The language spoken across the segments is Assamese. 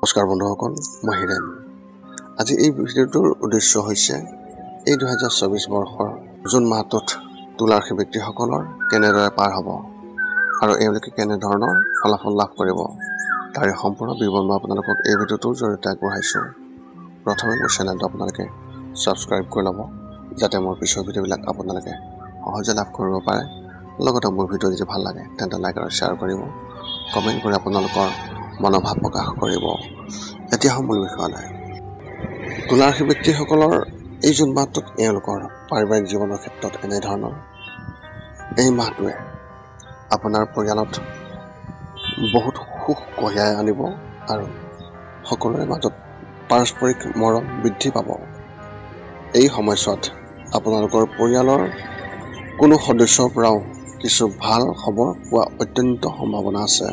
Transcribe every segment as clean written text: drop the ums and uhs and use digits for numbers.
নমস্কাৰ বন্ধুসকল, মই হিৰেন। আজি এই ভিডিঅ'টোৰ উদ্দেশ্য হৈছে এই 2024 বৰ্ষৰ জুন মাহটোত তুলা ৰাশি ব্যক্তিসকলৰ কেনেদৰে পাৰ হ'ব আৰু এওঁলোকে কেনেধৰণৰ ফলাফল লাভ কৰিব তাৰে সম্পূৰ্ণ বিৱৰণ মই আপোনালোকক এই ভিডিঅ'টোৰ জৰিয়তে আগবঢ়াইছোঁ। প্ৰথমে মোৰ চেনেলটো আপোনালোকে ছাবস্ক্ৰাইব কৰি ল'ব, যাতে মোৰ পিছৰ ভিডিঅ'বিলাক আপোনালোকে সহজে লাভ কৰিব পাৰে। লগতে মোৰ ভিডিঅ' যদি ভাল লাগে তেন্তে লাইক আৰু শ্বেয়াৰ কৰিব, কমেণ্ট কৰি আপোনালোকৰ মনোভাৱ প্ৰকাশ কৰিব। এতিয়া মূল বিষয়লৈ। তুলা ৰাশি ব্যক্তিসকলৰ এই জুন মাহটোত এওঁলোকৰ পাৰিবাৰিক জীৱনৰ ক্ষেত্ৰত এনেধৰণৰ। এই মাহটোৱে আপোনাৰ পৰিয়ালত বহুত সুখ কঢ়িয়াই আনিব আৰু সকলোৰে মাজত পাৰস্পৰিক মৰম বৃদ্ধি পাব। এই সময়ছোৱাত আপোনালোকৰ পৰিয়ালৰ কোনো সদস্যৰ পৰাও কিছু ভাল খবৰ পোৱা অত্যন্ত সম্ভাৱনা আছে।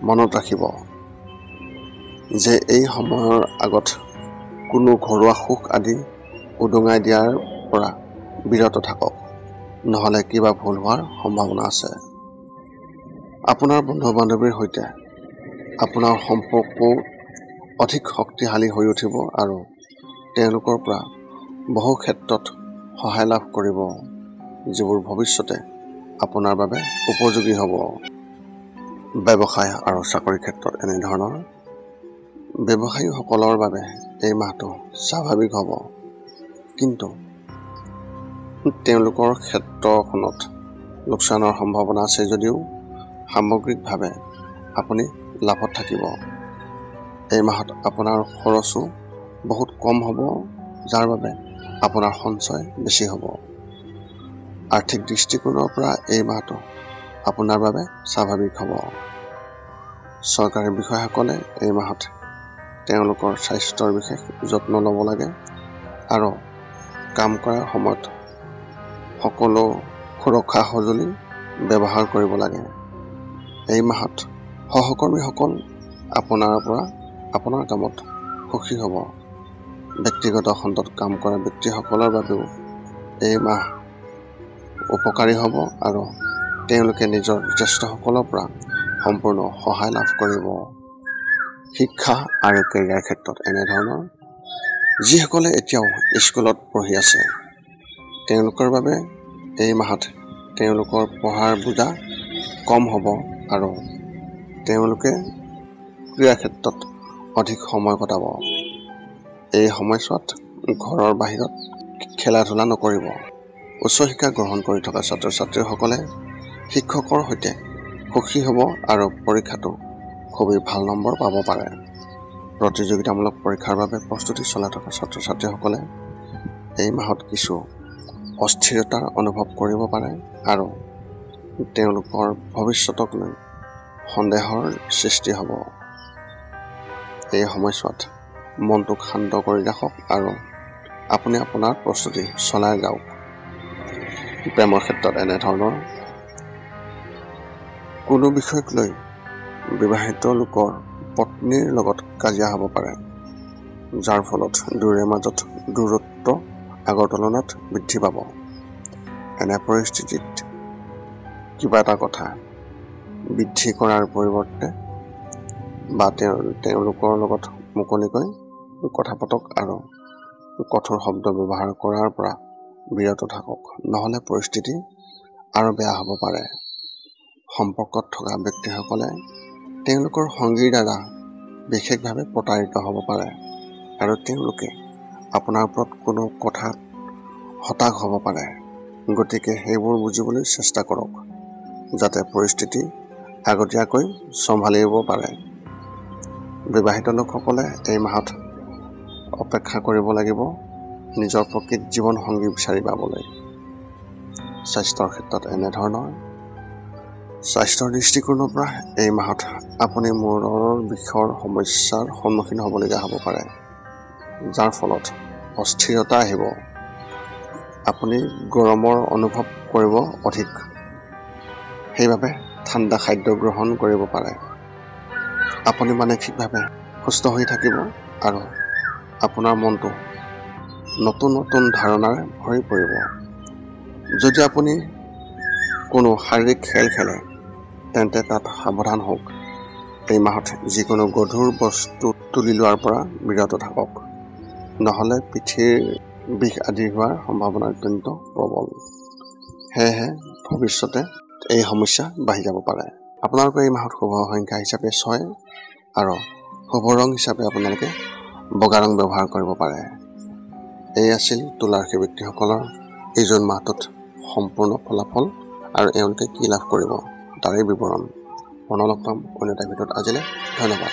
মনত ৰাখিব যে এই সময়ৰ আগত কোনো ঘৰুৱা সুখ আদি উদঙাই দিয়াৰ পৰা বিৰত থাকক, নহ'লে কিবা ভুল হোৱাৰ সম্ভাৱনা আছে। আপোনাৰ বন্ধু বান্ধৱীৰ সৈতে আপোনাৰ সম্পৰ্কও অধিক শক্তিশালী হৈ উঠিব আৰু তেওঁলোকৰ পৰা বহু ক্ষেত্ৰত সহায় লাভ কৰিব, যিবোৰ ভৱিষ্যতে আপোনাৰ বাবে উপযোগী হ'ব। ব্যৱসায় আৰু চাকৰিৰ ক্ষেত্ৰত এনেধৰণৰ। ব্যৱসায়ীসকলৰ বাবে এই মাহটো স্বাভাৱিক হ'ব, কিন্তু তেওঁলোকৰ ক্ষেত্ৰখনত লোকচানৰ সম্ভাৱনা আছে যদিও সামগ্ৰিকভাৱে আপুনি লাভত থাকিব। এই মাহত আপোনাৰ খৰচো বহুত কম হ'ব, যাৰ বাবে আপোনাৰ সঞ্চয় বেছি হ'ব। আৰ্থিক দৃষ্টিকোণৰ পৰা এই মাহটো আপোনাৰ বাবে স্বাভাৱিক হ'ব। চৰকাৰী বিষয়াসকলে এই মাহত তেওঁলোকৰ স্বাস্থ্যৰ বিশেষ যত্ন ল'ব লাগে আৰু কাম কৰাৰ সময়ত সকলো সুৰক্ষা সঁজুলি ব্যৱহাৰ কৰিব লাগে। এই মাহত সহকৰ্মীসকল আপোনাৰ কামত সুখী হ'ব। ব্যক্তিগত খণ্ডত কাম কৰা ব্যক্তিসকলৰ বাবেও এই মাহ উপকাৰী হ'ব আৰু তেওঁলোকে নিজৰ জ্যেষ্ঠসকলৰ পৰা সম্পূৰ্ণ সহায় লাভ কৰিব। শিক্ষা আৰু কেৰিয়াৰ ক্ষেত্ৰত এনেধৰণৰ। যিসকলে এতিয়াও স্কুলত পঢ়ি আছে তেওঁলোকৰ বাবে এই মাহত তেওঁলোকৰ পঢ়াৰ বোজা কম হ'ব আৰু তেওঁলোকে ক্ৰীড়া ক্ষেত্ৰত অধিক সময় কটাব। এই সময়ছোৱাত ঘৰৰ বাহিৰত খেলা ধূলা নকৰিব। উচ্চ শিক্ষা গ্ৰহণ কৰি থকা ছাত্ৰ ছাত্ৰীসকলে শিক্ষকৰ সৈতে সুখী হ'ব আৰু পৰীক্ষাটো খুবেই ভাল নম্বৰ পাব পাৰে। প্ৰতিযোগিতামূলক পৰীক্ষাৰ বাবে প্ৰস্তুতি চলাই থকা ছাত্ৰ ছাত্ৰীসকলে এই মাহত কিছু অস্থিৰতাৰ অনুভৱ কৰিব পাৰে আৰু তেওঁলোকৰ ভৱিষ্যতক লৈ সন্দেহৰ সৃষ্টি হ'ব। এই সময়ছোৱাত মনটোক শান্ত কৰি ৰাখক আৰু আপুনি আপোনাৰ প্ৰস্তুতি চলাই যাওক। প্ৰেমৰ ক্ষেত্ৰত এনেধৰণৰ। কোনো বিষয়ক লৈ বিবাহিত লোকৰ পত্নীৰ লগত কাজিয়া হ'ব পাৰে, যাৰ ফলত দুয়োৰে মাজত দূৰত্ব আগৰ তুলনাত বৃদ্ধি পাব। এনে পৰিস্থিতিত কিবা এটা কথা বৃদ্ধি কৰাৰ পৰিৱৰ্তে বা তেওঁলোকৰ লগত মুকলিকৈ কথা পাতক আৰু কঠোৰ শব্দ ব্যৱহাৰ কৰাৰ পৰা বিৰত থাকক, নহ'লে পৰিস্থিতি আৰু বেয়া হ'ব পাৰে। সম্পৰ্কত থকা ব্যক্তিসকলে তেওঁলোকৰ সংগীৰ দ্বাৰা বিশেষভাৱে প্ৰতাৰিত হ'ব পাৰে আৰু তেওঁলোকে আপোনাৰ ওপৰত কোনো কথাত হতাশ হ'ব পাৰে। গতিকে সেইবোৰ বুজিবলৈ চেষ্টা কৰক, যাতে পৰিস্থিতি আগতীয়াকৈ চম্ভালিব পাৰে। বিবাহিত লোকসকলে এই মাহত অপেক্ষা কৰিব লাগিব নিজৰ প্ৰকৃত জীৱন সংগী বিচাৰি পাবলৈ। স্বাস্থ্যৰ ক্ষেত্ৰত এনেধৰণৰ। স্বাস্থ্যৰ দৃষ্টিকোণৰ পৰা এই মাহত আপুনি মূৰৰ বিষৰ সমস্যাৰ সন্মুখীন হ'বলগীয়া হ'ব পাৰে, যাৰ ফলত অস্থিৰতা আহিব। আপুনি গৰমৰ অনুভৱ কৰিব অধিক, সেইবাবে ঠাণ্ডা খাদ্য গ্ৰহণ কৰিব পাৰে। আপুনি মানসিকভাৱে সুস্থ হৈ থাকিব আৰু আপোনাৰ মনটো নতুন নতুন ধাৰণাৰে ভৰি পৰিব। যদি আপুনি কোনো শাৰীৰিক খেল খেলে তেন্তে তাত সাৱধান হওক। এই মাহত যিকোনো গধুৰ বস্তু তুলি লোৱাৰ পৰা বিৰত থাকক, নহ'লে পিঠিৰ বিষ আদি হোৱাৰ সম্ভাৱনা অত্যন্ত প্ৰবল। সেয়েহে ভৱিষ্যতে এই সমস্যা বাঢ়ি যাব পাৰে। আপোনালোকে এই মাহত শুভ সংখ্যা হিচাপে 6 আৰু শুভ ৰং হিচাপে আপোনালোকে বগা ৰং ব্যৱহাৰ কৰিব পাৰে। এই আছিল তুলা ৰাশি ব্যক্তিসকলৰ এই জুন মাহটোত সম্পূৰ্ণ ফলাফল আৰু এওঁলোকে কি লাভ কৰিব তাৰে বিৱৰণ। পুনৰ লগ পাম অন্য এটা ভিডিঅ'ত। আজিলৈ ধন্যবাদ।